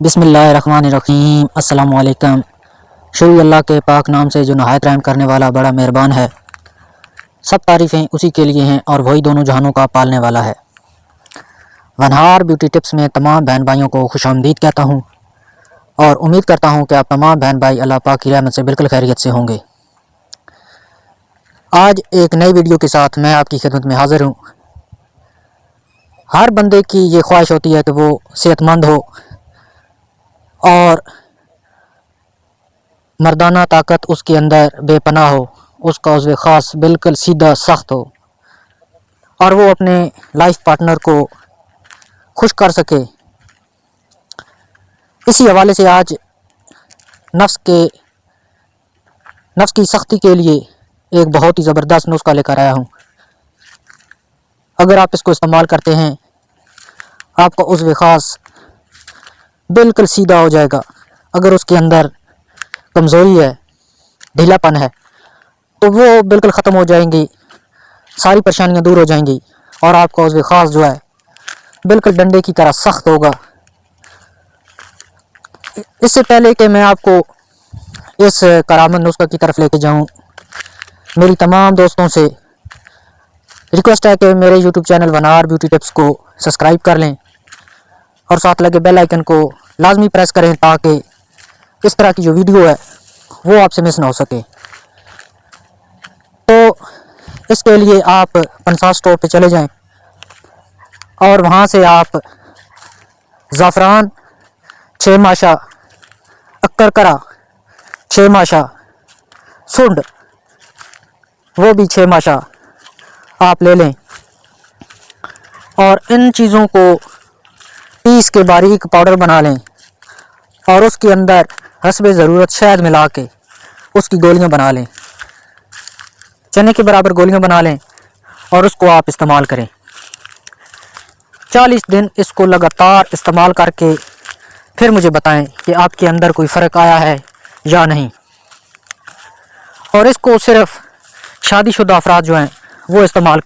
बिस्मिल्लाहिर्रहमानिर्रहीम। अस्सलामुअलैकुम। शुरू अल्लाह के पाक नाम से जो नहायत रहम करने वाला बड़ा मेहरबान है। सब तारीफ़ें उसी के लिए हैं और वही दोनों जहानों का पालने वाला है। वनहार ब्यूटी टिप्स में तमाम बहन भाइयों को खुशामदीद कहता हूँ और उम्मीद करता हूँ कि आप तमाम बहन भाई अल्लाह पाक की रहमत से बिल्कुल खैरियत से होंगे। आज एक नई वीडियो के साथ मैं आपकी खिदमत में हाज़िर हूँ। हर बंदे की ये ख्वाहिश होती है कि वो सेहतमंद हो और मर्दाना ताकत उसके अंदर बेपनाह हो, उसका उज़्व ख़ास बिल्कुल सीधा सख्त हो और वो अपने लाइफ पार्टनर को खुश कर सके। इसी हवाले से आज नफ्स की सख्ती के लिए एक बहुत ही ज़बरदस्त नुस्खा लेकर आया हूँ। अगर आप इसको इस्तेमाल करते हैं आपका उज़्व ख़ास बिल्कुल सीधा हो जाएगा। अगर उसके अंदर कमज़ोरी है, ढीलापन है, तो वो बिल्कुल ख़त्म हो जाएंगी, सारी परेशानियां दूर हो जाएंगी और आपका उज़्व ख़ास जो है बिल्कुल डंडे की तरह सख्त होगा। इससे पहले कि मैं आपको इस करामत नुस्खा की तरफ लेके जाऊं, मेरी तमाम दोस्तों से रिक्वेस्ट है कि मेरे YouTube चैनल वनहार ब्यूटी टिप्स को सब्सक्राइब कर लें और साथ लगे बेल आइकन को लाजमी प्रेस करें ताकि इस तरह की जो वीडियो है वो आपसे मिस ना हो सके। तो इसके लिए आप पंसार स्टोर पे चले जाएं और वहाँ से आप ज़ाफ़रान 6 माशा, अक्करकरा 6 माशा, सुंड वो भी 6 माशा आप ले लें और इन चीज़ों को पीस के बारीक पाउडर बना लें और उसके अंदर हस्बे ज़रूरत शहद मिला के उसकी गोलियां बना लें। चने के बराबर गोलियां बना लें और उसको आप इस्तेमाल करें। 40 दिन इसको लगातार इस्तेमाल करके फिर मुझे बताएं कि आपके अंदर कोई फ़र्क आया है या नहीं। और इसको सिर्फ शादीशुदा अफराद जो हैं वो इस्तेमाल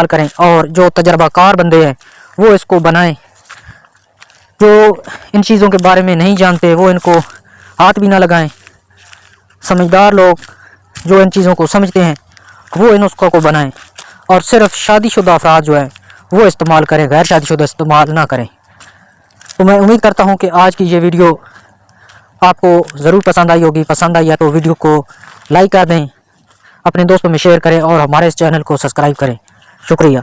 करें और जो तजर्बाकार बंदे हैं वो इसको बनाएं। जो इन चीज़ों के बारे में नहीं जानते वो इनको हाथ भी ना लगाएं। समझदार लोग जो इन चीज़ों को समझते हैं वो इन नुस्खों को बनाएं और सिर्फ शादीशुदा अफराद जो है वो इस्तेमाल करें, गैर शादीशुदा इस्तेमाल ना करें। तो मैं उम्मीद करता हूँ कि आज की ये वीडियो आपको ज़रूर पसंद आई होगी। पसंद आई है तो वीडियो को लाइक कर दें, अपने दोस्तों में शेयर करें और हमारे इस चैनल को सब्सक्राइब करें। शुक्रिया।